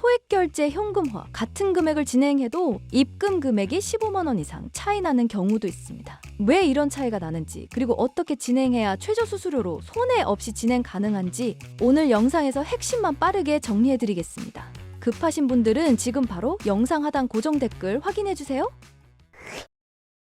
소액결제 현금화 같은 금액을 진행해도 입금 금액이 15만 원 이상 차이 나는 경우도 있습니다. 왜 이런 차이가 나는지, 그리고 어떻게 진행해야 최저 수수료로 손해 없이 진행 가능한지 오늘 영상에서 핵심만 빠르게 정리해드리겠습니다. 급하신 분들은 지금 바로 영상 하단 고정 댓글 확인해주세요.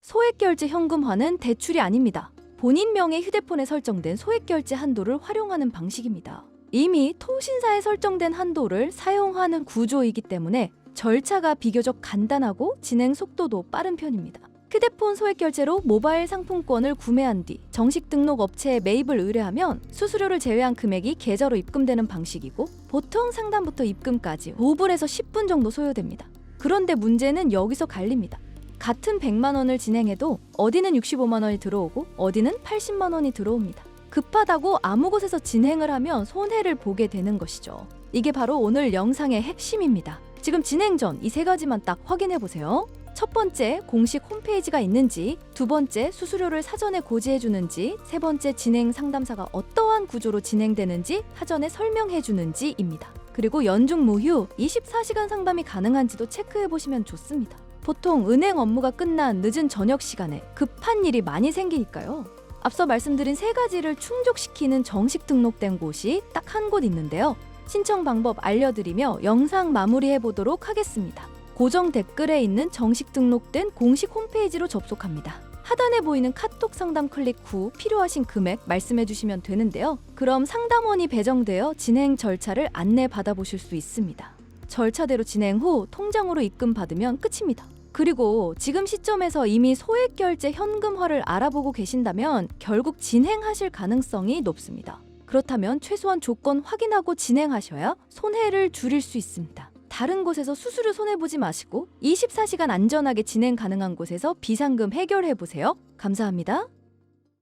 소액결제 현금화는 대출이 아닙니다. 본인 명의 휴대폰에 설정된 소액결제 한도를 활용하는 방식입니다. 이미 통신사에 설정된 한도를 사용하는 구조이기 때문에 절차가 비교적 간단하고 진행 속도도 빠른 편입니다. 휴대폰 소액결제로 모바일 상품권을 구매한 뒤 정식 등록 업체에 매입을 의뢰하면 수수료를 제외한 금액이 계좌로 입금되는 방식이고, 보통 상담부터 입금까지 5분에서 10분 정도 소요됩니다. 그런데 문제는 여기서 갈립니다. 같은 100만 원을 진행해도 어디는 65만 원이 들어오고 어디는 80만 원이 들어옵니다. 급하다고 아무 곳에서 진행을 하면 손해를 보게 되는 것이죠. 이게 바로 오늘 영상의 핵심입니다. 지금 진행 전 이 세 가지만 딱 확인해 보세요. 첫 번째, 공식 홈페이지가 있는지, 두 번째, 수수료를 사전에 고지해 주는지, 세 번째, 진행 상담사가 어떠한 구조로 진행되는지 사전에 설명해 주는지입니다. 그리고 연중 무휴 24시간 상담이 가능한지도 체크해 보시면 좋습니다. 보통 은행 업무가 끝난 늦은 저녁 시간에 급한 일이 많이 생기니까요. 앞서 말씀드린 세 가지를 충족시키는 정식 등록된 곳이 딱 한 곳 있는데요. 신청 방법 알려드리며 영상 마무리해 보도록 하겠습니다. 고정 댓글에 있는 정식 등록된 공식 홈페이지로 접속합니다. 하단에 보이는 카톡 상담 클릭 후 필요하신 금액 말씀해 주시면 되는데요. 그럼 상담원이 배정되어 진행 절차를 안내 받아보실 수 있습니다. 절차대로 진행 후 통장으로 입금 받으면 끝입니다. 그리고 지금 시점에서 이미 소액결제 현금화를 알아보고 계신다면 결국 진행하실 가능성이 높습니다. 그렇다면 최소한 조건 확인하고 진행하셔야 손해를 줄일 수 있습니다. 다른 곳에서 수수료 손해보지 마시고 24시간 안전하게 진행 가능한 곳에서 비상금 해결해보세요. 감사합니다.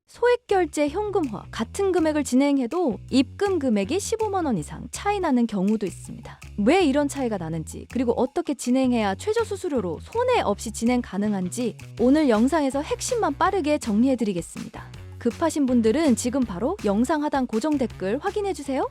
소액결제 현금화 같은 금액을 진행해도 입금 금액이 15만 원 이상 차이 나는 경우도 있습니다. 왜 이런 차이가 나는지, 그리고 어떻게 진행해야 최저 수수료로 손해 없이 진행 가능한지 오늘 영상에서 핵심만 빠르게 정리해드리겠습니다. 급하신 분들은 지금 바로 영상 하단 고정 댓글 확인해주세요.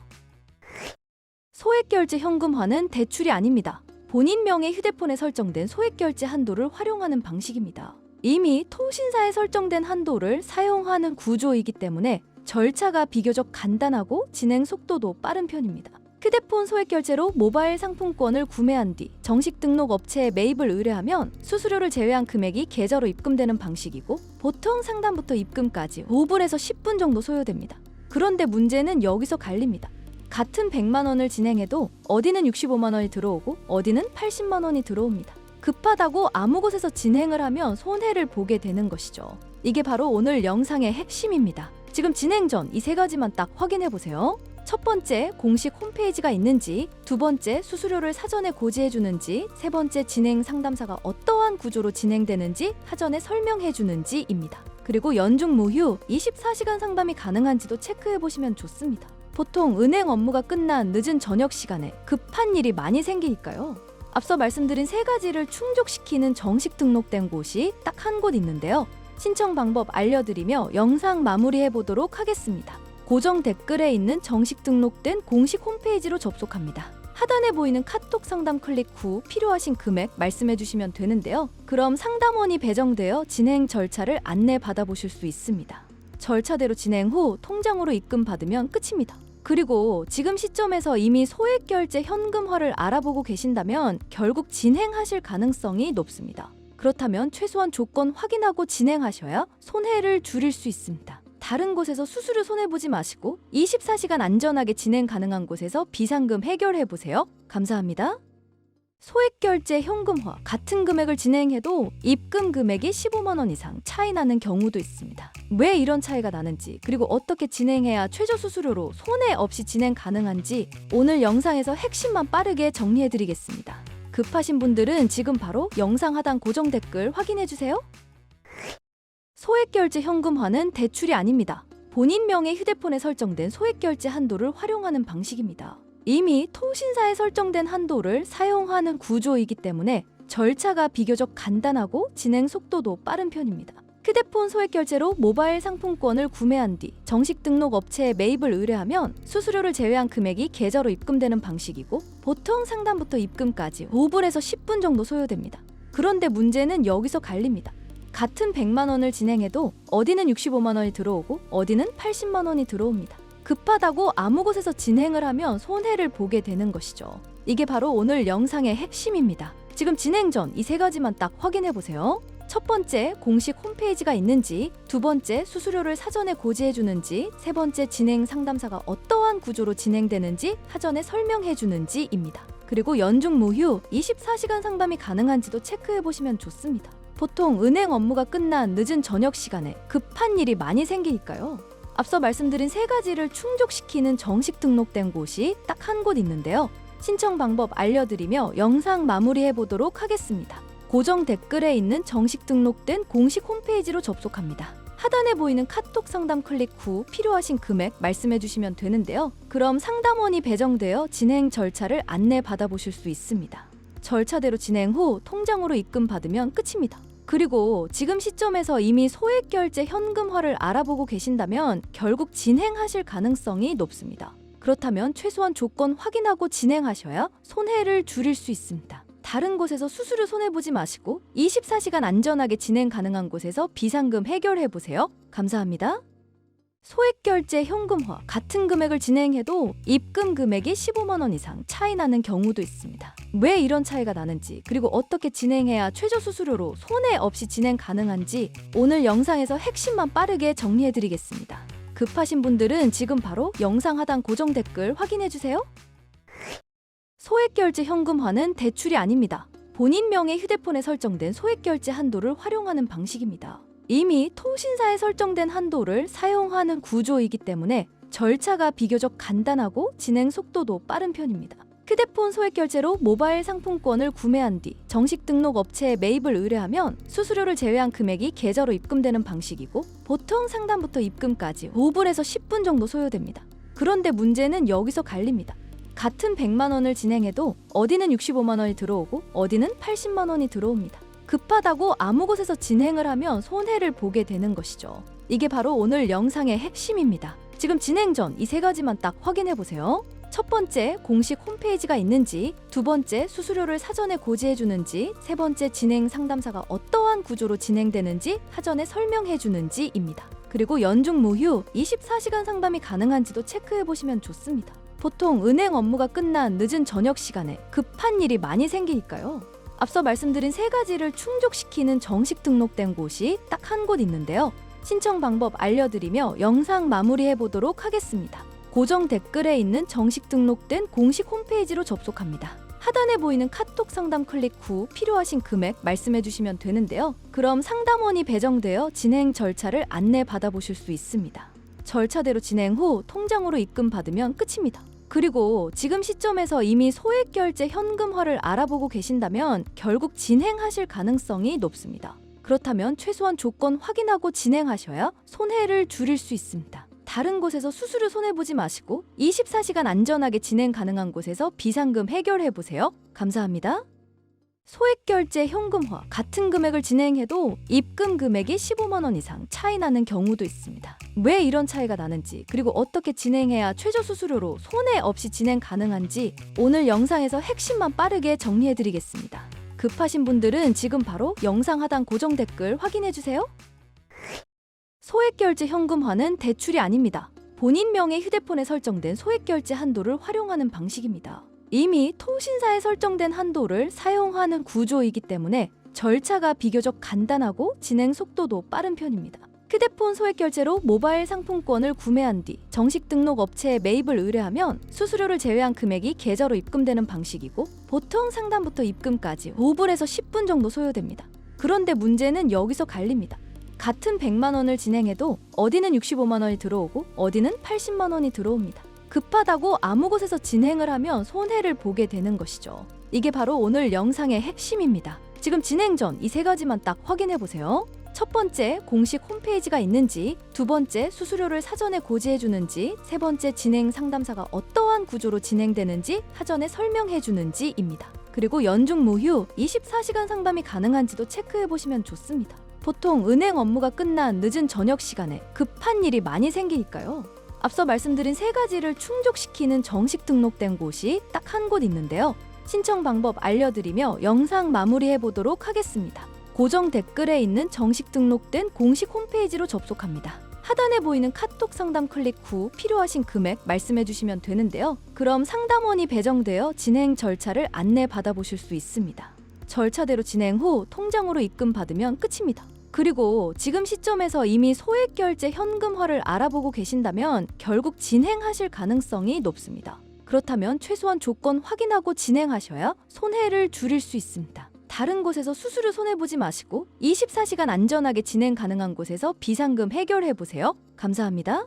소액결제 현금화는 대출이 아닙니다. 본인 명의 휴대폰에 설정된 소액결제 한도를 활용하는 방식입니다. 이미 통신사에 설정된 한도를 사용하는 구조이기 때문에 절차가 비교적 간단하고 진행 속도도 빠른 편입니다. 휴대폰 소액결제로 모바일 상품권을 구매한 뒤 정식 등록 업체에 매입을 의뢰하면 수수료를 제외한 금액이 계좌로 입금되는 방식이고, 보통 상담부터 입금까지 5분에서 10분 정도 소요됩니다. 그런데 문제는 여기서 갈립니다. 같은 100만 원을 진행해도 어디는 65만 원이 들어오고 어디는 80만 원이 들어옵니다. 급하다고 아무 곳에서 진행을 하면 손해를 보게 되는 것이죠. 이게 바로 오늘 영상의 핵심입니다. 지금 진행 전 이 세 가지만 딱 확인해 보세요. 첫 번째, 공식 홈페이지가 있는지, 두 번째, 수수료를 사전에 고지해 주는지, 세 번째, 진행 상담사가 어떠한 구조로 진행되는지 사전에 설명해 주는지입니다. 그리고 연중 무휴 24시간 상담이 가능한지도 체크해 보시면 좋습니다. 보통 은행 업무가 끝난 늦은 저녁 시간에 급한 일이 많이 생기니까요. 앞서 말씀드린 세 가지를 충족시키는 정식 등록된 곳이 딱 한 곳 있는데요. 신청 방법 알려드리며 영상 마무리해 보도록 하겠습니다. 고정 댓글에 있는 정식 등록된 공식 홈페이지로 접속합니다. 하단에 보이는 카톡 상담 클릭 후 필요하신 금액 말씀해 주시면 되는데요. 그럼 상담원이 배정되어 진행 절차를 안내 받아보실 수 있습니다. 절차대로 진행 후 통장으로 입금 받으면 끝입니다. 그리고 지금 시점에서 이미 소액결제 현금화를 알아보고 계신다면 결국 진행하실 가능성이 높습니다. 그렇다면 최소한 조건 확인하고 진행하셔야 손해를 줄일 수 있습니다. 다른 곳에서 수수료 손해보지 마시고 24시간 안전하게 진행 가능한 곳에서 비상금 해결해보세요. 감사합니다. 소액결제 현금화 같은 금액을 진행해도 입금 금액이 15만 원 이상 차이 나는 경우도 있습니다. 왜 이런 차이가 나는지, 그리고 어떻게 진행해야 최저 수수료로 손해 없이 진행 가능한지 오늘 영상에서 핵심만 빠르게 정리해드리겠습니다. 급하신 분들은 지금 바로 영상 하단 고정 댓글 확인해주세요. 소액결제 현금화는 대출이 아닙니다. 본인 명의 휴대폰에 설정된 소액결제 한도를 활용하는 방식입니다. 이미 통신사에 설정된 한도를 사용하는 구조이기 때문에 절차가 비교적 간단하고 진행 속도도 빠른 편입니다. 휴대폰 소액 결제로 모바일 상품권을 구매한 뒤 정식 등록 업체에 매입을 의뢰하면 수수료를 제외한 금액이 계좌로 입금되는 방식이고, 보통 상담부터 입금까지 5분에서 10분 정도 소요됩니다. 그런데 문제는 여기서 갈립니다. 같은 100만 원을 진행해도 어디는 65만 원이 들어오고 어디는 80만 원이 들어옵니다. 급하다고 아무 곳에서 진행을 하면 손해를 보게 되는 것이죠. 이게 바로 오늘 영상의 핵심입니다. 지금 진행 전 이 세 가지만 딱 확인해 보세요. 첫 번째, 공식 홈페이지가 있는지, 두 번째, 수수료를 사전에 고지해 주는지, 세 번째, 진행 상담사가 어떠한 구조로 진행되는지 사전에 설명해 주는지입니다. 그리고 연중 무휴 24시간 상담이 가능한지도 체크해 보시면 좋습니다. 보통 은행 업무가 끝난 늦은 저녁 시간에 급한 일이 많이 생기니까요. 앞서 말씀드린 세 가지를 충족시키는 정식 등록된 곳이 딱 한 곳 있는데요. 신청 방법 알려드리며 영상 마무리해 보도록 하겠습니다. 고정 댓글에 있는 정식 등록된 공식 홈페이지로 접속합니다. 하단에 보이는 카톡 상담 클릭 후 필요하신 금액 말씀해 주시면 되는데요. 그럼 상담원이 배정되어 진행 절차를 안내 받아보실 수 있습니다. 절차대로 진행 후 통장으로 입금 받으면 끝입니다. 그리고 지금 시점에서 이미 소액 결제 현금화를 알아보고 계신다면 결국 진행하실 가능성이 높습니다. 그렇다면 최소한 조건 확인하고 진행하셔야 손해를 줄일 수 있습니다. 다른 곳에서 수수료 손해보지 마시고 24시간 안전하게 진행 가능한 곳에서 비상금 해결해보세요. 감사합니다. 소액결제 현금화 같은 금액을 진행해도 입금 금액이 15만 원 이상 차이 나는 경우도 있습니다. 왜 이런 차이가 나는지, 그리고 어떻게 진행해야 최저 수수료로 손해 없이 진행 가능한지 오늘 영상에서 핵심만 빠르게 정리해드리겠습니다. 급하신 분들은 지금 바로 영상 하단 고정 댓글 확인해주세요. 소액결제 현금화는 대출이 아닙니다. 본인 명의 휴대폰에 설정된 소액결제 한도를 활용하는 방식입니다. 이미 통신사에 설정된 한도를 사용하는 구조이기 때문에 절차가 비교적 간단하고 진행 속도도 빠른 편입니다. 휴대폰 소액결제로 모바일 상품권을 구매한 뒤 정식 등록 업체에 매입을 의뢰하면 수수료를 제외한 금액이 계좌로 입금되는 방식이고, 보통 상담부터 입금까지 5분에서 10분 정도 소요됩니다. 그런데 문제는 여기서 갈립니다. 같은 100만 원을 진행해도 어디는 65만 원이 들어오고 어디는 80만 원이 들어옵니다. 급하다고 아무 곳에서 진행을 하면 손해를 보게 되는 것이죠. 이게 바로 오늘 영상의 핵심입니다. 지금 진행 전 이 세 가지만 딱 확인해 보세요. 첫 번째, 공식 홈페이지가 있는지, 두 번째, 수수료를 사전에 고지해 주는지, 세 번째, 진행 상담사가 어떠한 구조로 진행되는지 사전에 설명해 주는지입니다. 그리고 연중 무휴 24시간 상담이 가능한지도 체크해 보시면 좋습니다. 보통 은행 업무가 끝난 늦은 저녁 시간에 급한 일이 많이 생기니까요. 앞서 말씀드린 세 가지를 충족시키는 정식 등록된 곳이 딱 한 곳 있는데요. 신청 방법 알려드리며 영상 마무리해 보도록 하겠습니다. 고정 댓글에 있는 정식 등록된 공식 홈페이지로 접속합니다. 하단에 보이는 카톡 상담 클릭 후 필요하신 금액 말씀해 주시면 되는데요. 그럼 상담원이 배정되어 진행 절차를 안내 받아보실 수 있습니다. 절차대로 진행 후 통장으로 입금 받으면 끝입니다. 그리고 지금 시점에서 이미 소액결제 현금화를 알아보고 계신다면 결국 진행하실 가능성이 높습니다. 그렇다면 최소한 조건 확인하고 진행하셔야 손해를 줄일 수 있습니다. 다른 곳에서 수수료 손해보지 마시고 24시간 안전하게 진행 가능한 곳에서 비상금 해결해보세요. 감사합니다. 소액결제 현금화 같은 금액을 진행해도 입금 금액이 15만 원 이상 차이 나는 경우도 있습니다. 왜 이런 차이가 나는지, 그리고 어떻게 진행해야 최저 수수료로 손해 없이 진행 가능한지 오늘 영상에서 핵심만 빠르게 정리해드리겠습니다. 급하신 분들은 지금 바로 영상 하단 고정 댓글 확인해주세요. 소액결제 현금화는 대출이 아닙니다. 본인 명의 휴대폰에 설정된 소액결제 한도를 활용하는 방식입니다. 이미 통신사에 설정된 한도를 사용하는 구조이기 때문에 절차가 비교적 간단하고 진행 속도도 빠른 편입니다. 휴대폰 소액결제로 모바일 상품권을 구매한 뒤 정식 등록 업체에 매입을 의뢰하면 수수료를 제외한 금액이 계좌로 입금되는 방식이고, 보통 상담부터 입금까지 5분에서 10분 정도 소요됩니다. 그런데 문제는 여기서 갈립니다. 같은 100만 원을 진행해도 어디는 65만 원이 들어오고 어디는 80만 원이 들어옵니다. 급하다고 아무 곳에서 진행을 하면 손해를 보게 되는 것이죠. 이게 바로 오늘 영상의 핵심입니다. 지금 진행 전 이 세 가지만 딱 확인해 보세요. 첫 번째, 공식 홈페이지가 있는지, 두 번째, 수수료를 사전에 고지해 주는지, 세 번째, 진행 상담사가 어떠한 구조로 진행되는지 사전에 설명해 주는지입니다. 그리고 연중 무휴 24시간 상담이 가능한지도 체크해 보시면 좋습니다. 보통 은행 업무가 끝난 늦은 저녁 시간에 급한 일이 많이 생기니까요. 앞서 말씀드린 세 가지를 충족시키는 정식 등록된 곳이 딱 한 곳 있는데요. 신청 방법 알려드리며 영상 마무리해 보도록 하겠습니다. 고정 댓글에 있는 정식 등록된 공식 홈페이지로 접속합니다. 하단에 보이는 카톡 상담 클릭 후 필요하신 금액 말씀해 주시면 되는데요. 그럼 상담원이 배정되어 진행 절차를 안내 받아보실 수 있습니다. 절차대로 진행 후 통장으로 입금받으면 끝입니다. 그리고 지금 시점에서 이미 소액결제 현금화를 알아보고 계신다면 결국 진행하실 가능성이 높습니다. 그렇다면 최소한 조건 확인하고 진행하셔야 손해를 줄일 수 있습니다. 다른 곳에서 수수료 손해보지 마시고 24시간 안전하게 진행 가능한 곳에서 비상금 해결해보세요. 감사합니다.